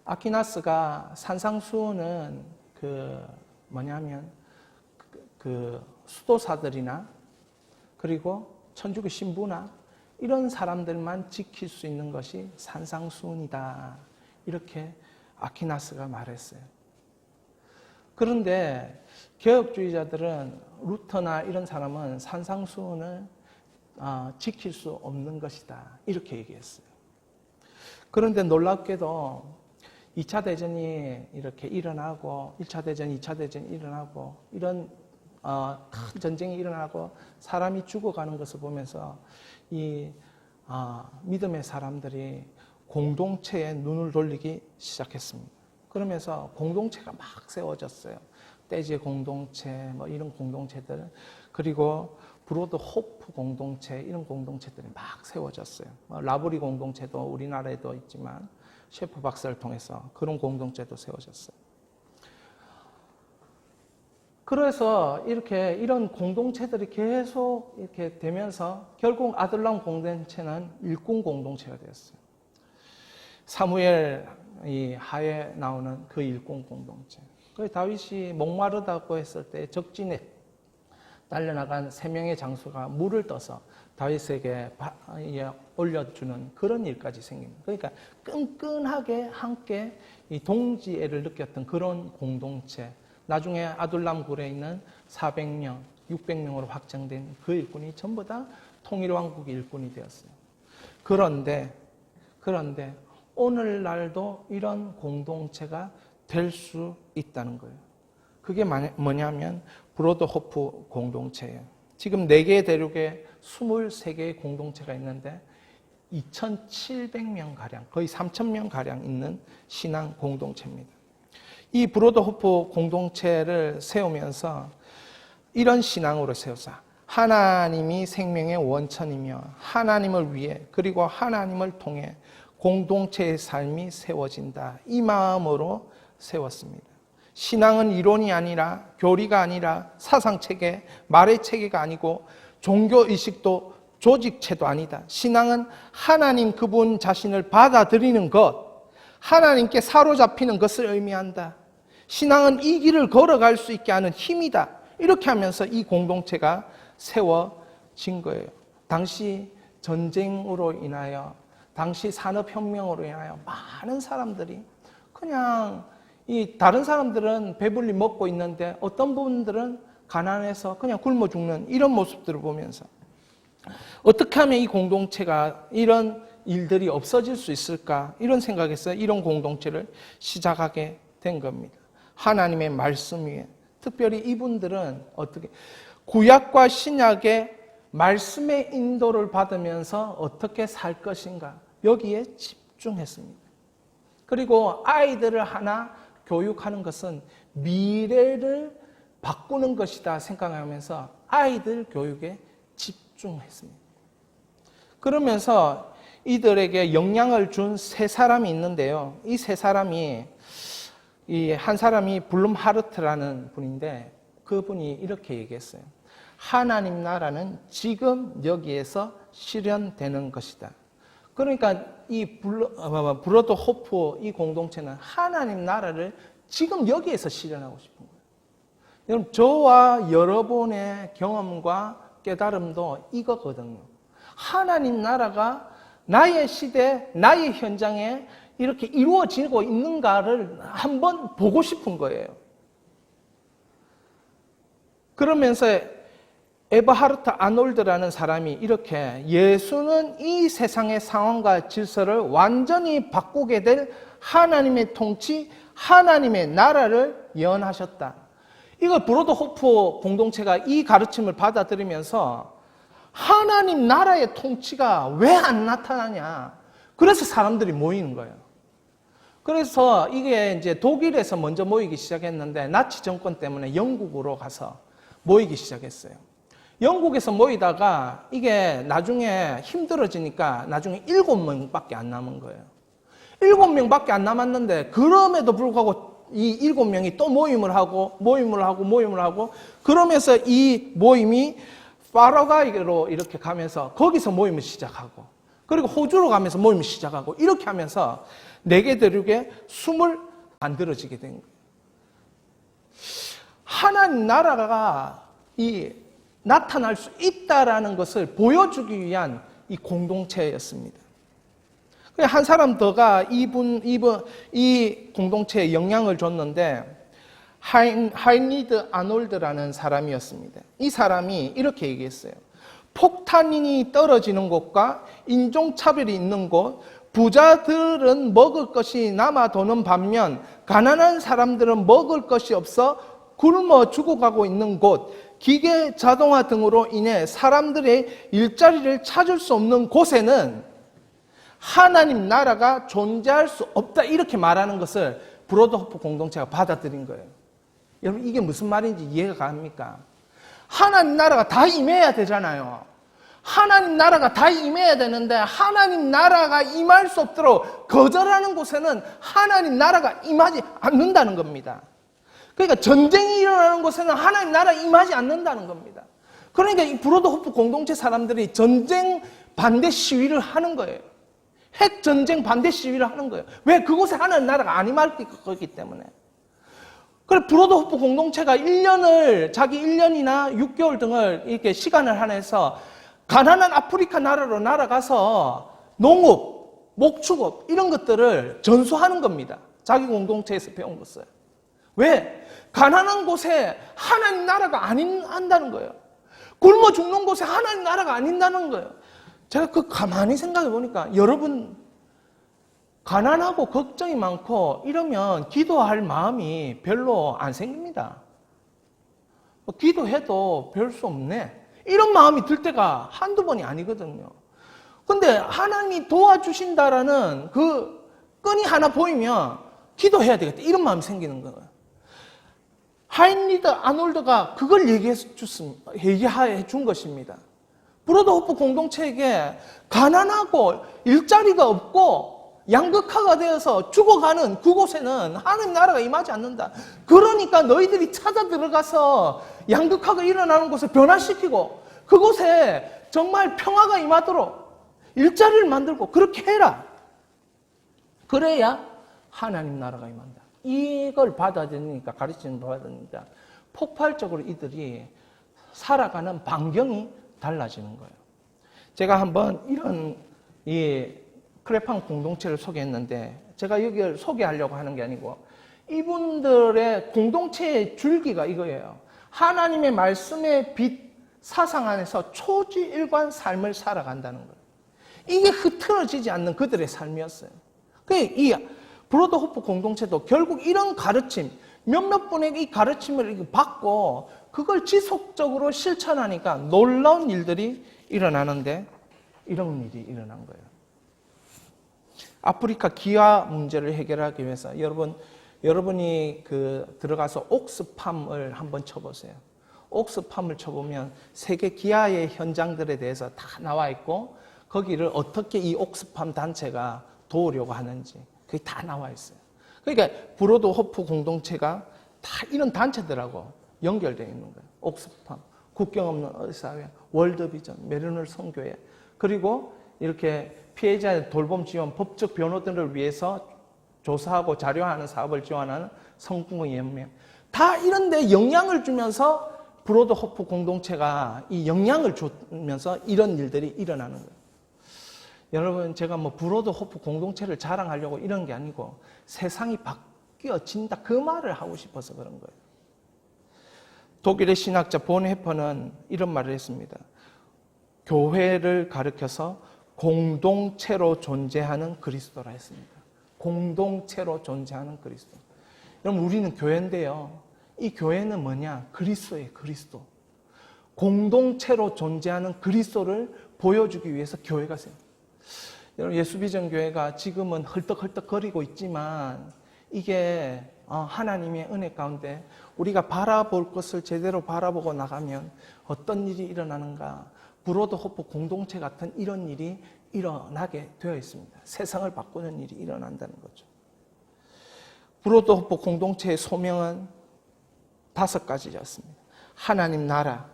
아퀴나스가 산상수훈은 그 수도사들이나 그리고 천주교 신부나 이런 사람들만 지킬 수 있는 것이 산상수훈이다. 이렇게 아퀴나스가 말했어요. 그런데 개혁주의자들은 루터나 이런 사람은 산상수훈을 지킬 수 없는 것이다. 이렇게 얘기했어요. 그런데 놀랍게도 2차 대전이 이렇게 일어나고 1차 대전, 2차 대전이 일어나고 이런 큰 전쟁이 일어나고 사람이 죽어가는 것을 보면서 이 믿음의 사람들이 공동체에 눈을 돌리기 시작했습니다. 그러면서 공동체가 막 세워졌어요. 떼지의 공동체, 뭐 이런 공동체들, 그리고 브로드 호프 공동체, 이런 공동체들이 막 세워졌어요. 라브리 공동체도 우리나라에도 있지만 셰프 박사를 통해서 그런 공동체도 세워졌어요. 그래서 이런 공동체들이 계속 이렇게 되면서 결국 아둘람 공동체는 일꾼 공동체가 되었어요. 사무엘 하에 나오는 그 일꾼 공동체. 그 다윗이 목마르다고 했을 때 적진에 딸려나간 3명의 장수가 물을 떠서 다윗에게 올려주는 그런 일까지 생깁니다. 그러니까 끈끈하게 함께 이 동지애를 느꼈던 그런 공동체. 나중에 아둘람 굴에 있는 400명, 600명으로 확장된 그 일꾼이 전부 다 통일왕국의 일꾼이 되었어요. 그런데 오늘날도 이런 공동체가 될 수 있다는 거예요. 그게 뭐냐면 브로드호프 공동체예요. 지금 4개의 대륙에 23개의 공동체가 있는데 2,700명가량, 거의 3,000명가량 있는 신앙 공동체입니다. 이 브로드호프 공동체를 세우면서 이런 신앙으로 세워서 하나님이 생명의 원천이며 하나님을 위해 그리고 하나님을 통해 공동체의 삶이 세워진다. 이 마음으로 세웠습니다. 신앙은 이론이 아니라 교리가 아니라 사상체계, 말의 체계가 아니고 종교의식도 조직체도 아니다. 신앙은 하나님 그분 자신을 받아들이는 것, 하나님께 사로잡히는 것을 의미한다. 신앙은 이 길을 걸어갈 수 있게 하는 힘이다. 이렇게 하면서 이 공동체가 세워진 거예요. 당시 전쟁으로 인하여, 당시 산업혁명으로 인하여 많은 사람들이 그냥 이 다른 사람들은 배불리 먹고 있는데 어떤 분들은 가난해서 그냥 굶어 죽는 이런 모습들을 보면서 어떻게 하면 이 공동체가 이런 일들이 없어질 수 있을까 이런 생각에서 이런 공동체를 시작하게 된 겁니다. 하나님의 말씀 위에 특별히 이분들은 어떻게 구약과 신약의 말씀의 인도를 받으면서 어떻게 살 것인가 여기에 집중했습니다. 그리고 아이들을 하나 교육하는 것은 미래를 바꾸는 것이다 생각하면서 아이들 교육에 집중했습니다. 그러면서 이들에게 영향을 준 세 사람이 있는데요. 이 세 사람이 한 사람이 블룸하르트라는 분인데 그분이 이렇게 얘기했어요. 하나님 나라는 지금 여기에서 실현되는 것이다. 그러니까 이 브로드 호프 이 공동체는 하나님 나라를 지금 여기에서 실현하고 싶은 거예요. 여러분, 저와 여러분의 경험과 깨달음도 이거거든요. 하나님 나라가 나의 시대, 나의 현장에 이렇게 이루어지고 있는가를 한번 보고 싶은 거예요. 그러면서 에버하르트 아놀드라는 사람이 이렇게 예수는 이 세상의 상황과 질서를 완전히 바꾸게 될 하나님의 통치, 하나님의 나라를 예언하셨다. 이걸 브로드 호프 공동체가 이 가르침을 받아들이면서 하나님 나라의 통치가 왜 안 나타나냐. 그래서 사람들이 모이는 거예요. 그래서 이게 이제 독일에서 먼저 모이기 시작했는데 나치 정권 때문에 영국으로 가서 모이기 시작했어요. 영국에서 모이다가 이게 나중에 힘들어지니까 나중에 7명밖에 안 남은 거예요. 7명밖에 안 남았는데 그럼에도 불구하고 이 7명이 또 모임을 하고 그러면서 이 모임이 파라과이로 이렇게 가면서 거기서 모임을 시작하고 그리고 호주로 가면서 모임을 시작하고 이렇게 하면서 내게 대륙에 숨을 만들어지게 된 거예요. 하나님 나라가 나타날 수 있다라는 것을 보여주기 위한 이 공동체였습니다. 한 사람 더가 이 공동체에 영향을 줬는데 하이니드 아놀드라는 사람이었습니다. 이 사람이 이렇게 얘기했어요. 폭탄이 떨어지는 곳과 인종차별이 있는 곳, 부자들은 먹을 것이 남아도는 반면 가난한 사람들은 먹을 것이 없어 굶어 죽어가고 있는 곳, 기계, 자동화 등으로 인해 사람들의 일자리를 찾을 수 없는 곳에는 하나님 나라가 존재할 수 없다 이렇게 말하는 것을 브로드 호프 공동체가 받아들인 거예요. 여러분 이게 무슨 말인지 이해가 갑니까? 하나님 나라가 다 임해야 되잖아요. 하나님 나라가 다 임해야 되는데 하나님 나라가 임할 수 없도록 거절하는 곳에는 하나님 나라가 임하지 않는다는 겁니다. 그러니까 전쟁이 일어나는 곳에는 하나님 나라가 임하지 않는다는 겁니다. 그러니까 이 브로드 호프 공동체 사람들이 전쟁 반대 시위를 하는 거예요. 핵 전쟁 반대 시위를 하는 거예요. 왜? 그곳에 하나님 나라가 안 임할 거기 때문에. 그래서 브로드 호프 공동체가 자기 1년이나 6개월 등을 이렇게 시간을 할애해서 가난한 아프리카 나라로 날아가서 농업, 목축업 이런 것들을 전수하는 겁니다. 자기 공동체에서 배운 것을. 왜? 가난한 곳에 하나님 나라가 안 임한다는 거예요. 굶어 죽는 곳에 하나님 나라가 안 임한다는 거예요. 제가 가만히 생각해 보니까 여러분 가난하고 걱정이 많고 이러면 기도할 마음이 별로 안 생깁니다. 기도해도 별 수 없네. 이런 마음이 들 때가 한두 번이 아니거든요. 근데 하나님이 도와주신다라는 그 끈이 하나 보이면 기도해야 되겠다. 이런 마음이 생기는 거예요. 하인리드 아놀드가 그걸 얘기해 준 것입니다. 브로드 호프 공동체에게 가난하고 일자리가 없고 양극화가 되어서 죽어가는 그곳에는 하나님 나라가 임하지 않는다. 그러니까 너희들이 찾아 들어가서 양극화가 일어나는 곳을 변화시키고 그곳에 정말 평화가 임하도록 일자리를 만들고 그렇게 해라. 그래야 하나님 나라가 임한다. 이걸 받아들이니까 가르침을 받으니까 폭발적으로 이들이 살아가는 반경이 달라지는 거예요. 제가 한번 이런 크레팡 공동체를 소개했는데 제가 여기를 소개하려고 하는 게 아니고 이분들의 공동체의 줄기가 이거예요. 하나님의 말씀의 빛 사상 안에서 초지일관 삶을 살아간다는 거예요. 이게 흐트러지지 않는 그들의 삶이었어요. 이 브로더 호프 공동체도 결국 이런 가르침, 몇몇 분에게 이 가르침을 받고 그걸 지속적으로 실천하니까 놀라운 일들이 일어나는데 이런 일이 일어난 거예요. 아프리카 기아 문제를 해결하기 위해서 여러분이 들어가서 옥스팜을 한번 쳐보세요. 옥스팜을 쳐보면 세계 기아의 현장들에 대해서 다 나와 있고 거기를 어떻게 이 옥스팜 단체가 도우려고 하는지 그게 다 나와 있어요. 그러니까 브로더 호프 공동체가 다 이런 단체들하고 연결되어 있는 거예요. 옥스팜, 국경 없는 의사회, 월드비전, 메르널 선교회, 그리고 이렇게 피해자의 돌봄 지원, 법적 변호들을 위해서 조사하고 자료하는 사업을 지원하는 성공연맹, 다 이런 데 영향을 주면서 브로더 호프 공동체가 이 영향을 주면서 이런 일들이 일어나는 거예요. 여러분, 제가 브로더 호프 공동체를 자랑하려고 이런 게 아니고 세상이 바뀌어진다 그 말을 하고 싶어서 그런 거예요. 독일의 신학자 본헤퍼는 이런 말을 했습니다. 교회를 가리켜서 공동체로 존재하는 그리스도라 했습니다. 공동체로 존재하는 그리스도. 여러분, 우리는 교회인데요. 이 교회는 뭐냐? 그리스도예요, 그리스도. 공동체로 존재하는 그리스도를 보여주기 위해서 교회가 생깁니다. 여러분, 예수비전교회가 지금은 헐떡헐떡거리고 있지만 이게 하나님의 은혜 가운데 우리가 바라볼 것을 제대로 바라보고 나가면 어떤 일이 일어나는가? 브로더 호프 공동체 같은 이런 일이 일어나게 되어 있습니다. 세상을 바꾸는 일이 일어난다는 거죠. 브로더 호프 공동체의 소명은 5가지였습니다. 하나님 나라,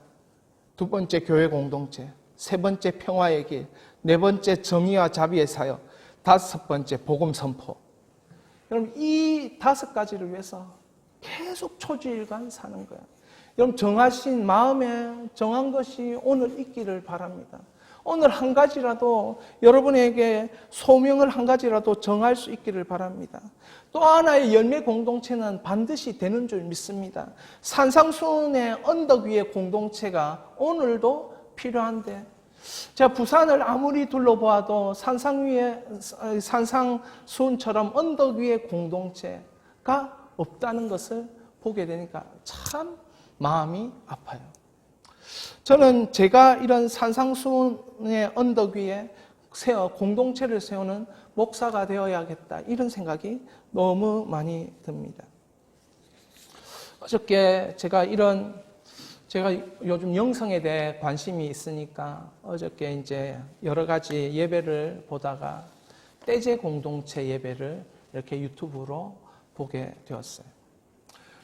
2번째 교회 공동체, 3번째 평화의 길, 4번째 정의와 자비의 사역, 5번째 복음 선포. 여러분, 이 5가지를 위해서 계속 초지일관 사는 거예요. 여러분, 정하신 마음에 정한 것이 오늘 있기를 바랍니다. 오늘 한 가지라도 여러분에게 소명을 한 가지라도 정할 수 있기를 바랍니다. 또 하나의 열매 공동체는 반드시 되는 줄 믿습니다. 산상수훈의 언덕 위의 공동체가 오늘도 필요한데 제가 부산을 아무리 둘러보아도 산상수훈처럼 언덕 위의 공동체가 없다는 것을 보게 되니까 참 마음이 아파요. 저는 제가 이런 산상수훈의 언덕 위에 공동체를 세우는 목사가 되어야겠다 이런 생각이 너무 많이 듭니다. 어저께 제가 요즘 영성에 대해 관심이 있으니까 어저께 이제 여러 가지 예배를 보다가 떼제 공동체 예배를 이렇게 유튜브로 보게 되었어요.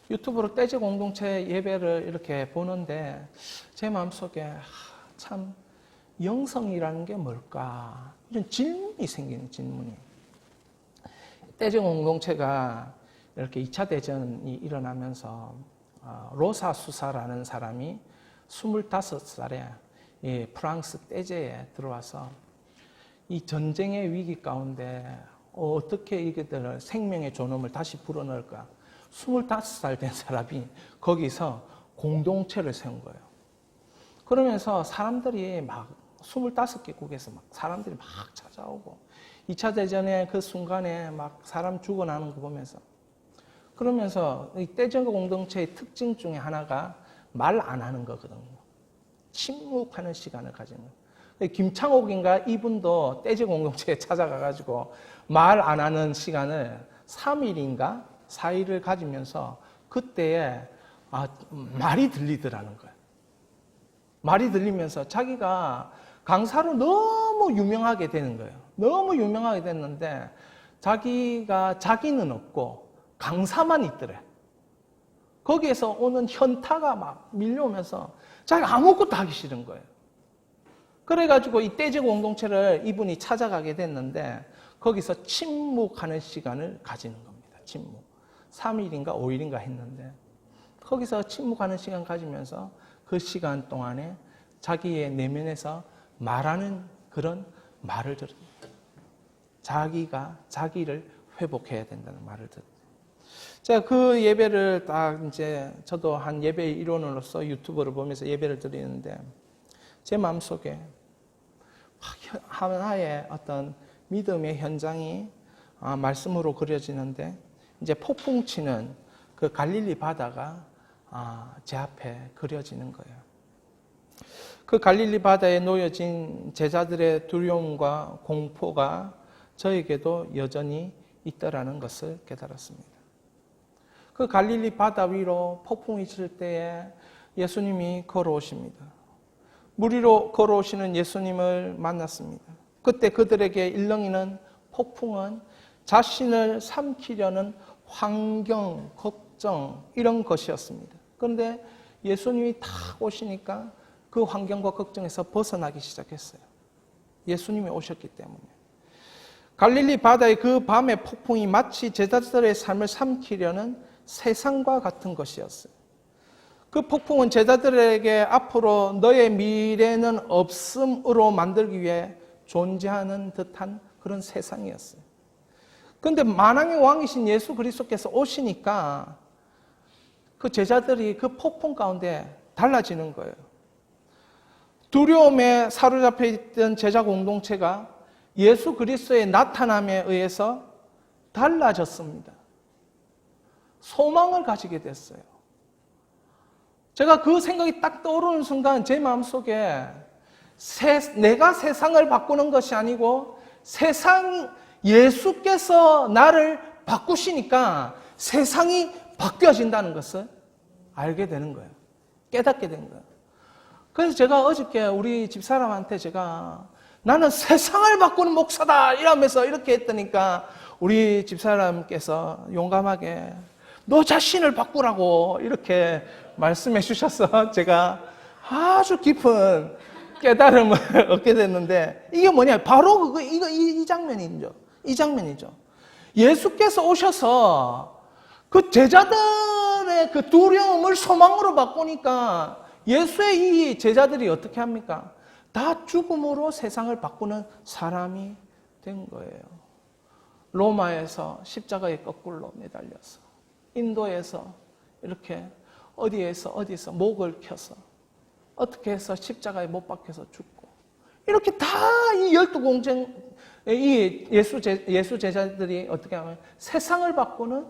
유튜브로 떼제 공동체 예배를 이렇게 보는데 제 마음속에 참 영성이라는 게 뭘까? 이런 질문이 생기는 질문이. 떼제 공동체가 이렇게 2차 대전이 일어나면서 로사 수사라는 사람이 25살에 프랑스 떼제에 들어와서 이 전쟁의 위기 가운데 어떻게 이들을 생명의 존엄을 다시 불어넣을까? 25살 된 사람이 거기서 공동체를 세운 거예요. 그러면서 사람들이 막 25개국에서 막 사람들이 막 찾아오고 2차 대전의 그 순간에 막 사람 죽어나는 거 보면서 그러면서 이 떼제 공동체의 특징 중에 하나가 말 안 하는 거거든요. 침묵하는 시간을 가지는 거예요. 김창옥인가 이분도 떼제 공동체에 찾아가가지고 말 안 하는 시간을 3일인가 4일을 가지면서 그때에 말이 들리더라는 거예요. 말이 들리면서 자기가 강사로 너무 유명하게 되는 거예요. 너무 유명하게 됐는데 자기는 없고 강사만 있더래. 거기에서 오는 현타가 막 밀려오면서 자기가 아무것도 하기 싫은 거예요. 그래가지고 이 떼제 공동체를 이분이 찾아가게 됐는데 거기서 침묵하는 시간을 가지는 겁니다. 침묵. 3일인가 5일인가 했는데 거기서 침묵하는 시간 가지면서 그 시간 동안에 자기의 내면에서 말하는 그런 말을 들었습니다. 자기가 자기를 회복해야 된다는 말을 듣고, 제가 그 예배를 딱 이제 저도 한 예배 일원으로서 유튜브를 보면서 예배를 드리는데 제 마음속에 하나의 어떤 믿음의 현장이 말씀으로 그려지는데, 이제 폭풍 치는 그 갈릴리 바다가 제 앞에 그려지는 거예요. 그 갈릴리 바다에 놓여진 제자들의 두려움과 공포가 저에게도 여전히 있더라는 것을 깨달았습니다. 그 갈릴리 바다 위로 폭풍이 칠 때에 예수님이 걸어오십니다. 물 위로 걸어오시는 예수님을 만났습니다. 그때 그들에게 일렁이는 폭풍은 자신을 삼키려는 환경, 걱정 이런 것이었습니다. 그런데 예수님이 탁 오시니까 그 환경과 걱정에서 벗어나기 시작했어요. 예수님이 오셨기 때문에. 갈릴리 바다의 그 밤의 폭풍이 마치 제자들의 삶을 삼키려는 세상과 같은 것이었어요. 그 폭풍은 제자들에게 앞으로 너의 미래는 없음으로 만들기 위해 존재하는 듯한 그런 세상이었어요. 그런데 만왕의 왕이신 예수 그리스도께서 오시니까 그 제자들이 그 폭풍 가운데 달라지는 거예요. 두려움에 사로잡혀 있던 제자 공동체가 예수 그리스도의 나타남에 의해서 달라졌습니다. 소망을 가지게 됐어요. 제가 그 생각이 딱 떠오르는 순간 제 마음속에 내가 세상을 바꾸는 것이 아니고 예수께서 나를 바꾸시니까 세상이 바뀌어진다는 것을 알게 되는 거예요. 깨닫게 된 거예요. 그래서 제가 어저께 우리 집사람한테 나는 세상을 바꾸는 목사다 이러면서 이렇게 했더니까 우리 집사람께서 용감하게 너 자신을 바꾸라고 이렇게 말씀해 주셔서 제가 아주 깊은 깨달음을 얻게 됐는데, 이게 뭐냐, 바로 이 장면이죠. 이 장면이죠. 예수께서 오셔서 그 제자들의 그 두려움을 소망으로 바꾸니까 예수의 이 제자들이 어떻게 합니까? 다 죽음으로 세상을 바꾸는 사람이 된 거예요. 로마에서 십자가에 거꾸로 매달려서, 인도에서 이렇게 어디서 목을 켜서 어떻게 해서 십자가에 못 박혀서 죽고, 이렇게 다 이 12공생, 이 예수 제자들이 어떻게 하면 세상을 바꾸는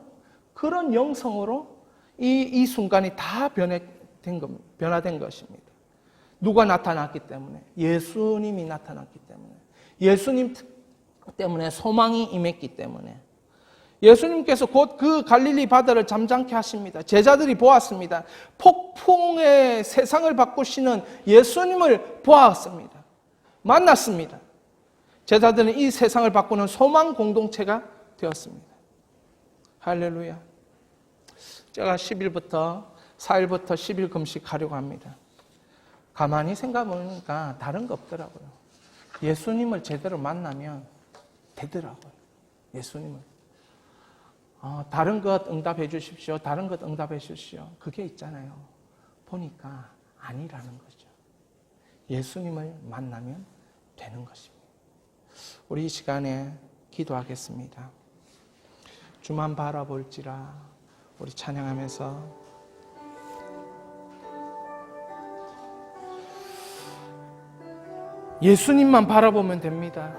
그런 영성으로 이 순간이 다 변화된 것입니다. 누가 나타났기 때문에? 예수님이 나타났기 때문에. 예수님 때문에 소망이 임했기 때문에. 예수님께서 곧 그 갈릴리 바다를 잠잠케 하십니다. 제자들이 보았습니다. 폭풍의 세상을 바꾸시는 예수님을 보았습니다. 만났습니다. 제자들은 이 세상을 바꾸는 소망 공동체가 되었습니다. 할렐루야. 제가 4일부터 10일 금식하려고 합니다. 가만히 생각해보니까 다른 거 없더라고요. 예수님을 제대로 만나면 되더라고요. 예수님을. 다른 것 응답해 주십시오. 다른 것 응답해 주십시오. 그게 있잖아요. 보니까 아니라는 거죠. 예수님을 만나면 되는 것입니다. 우리 이 시간에 기도하겠습니다. 주만 바라볼지라. 우리 찬양하면서 예수님만 바라보면 됩니다.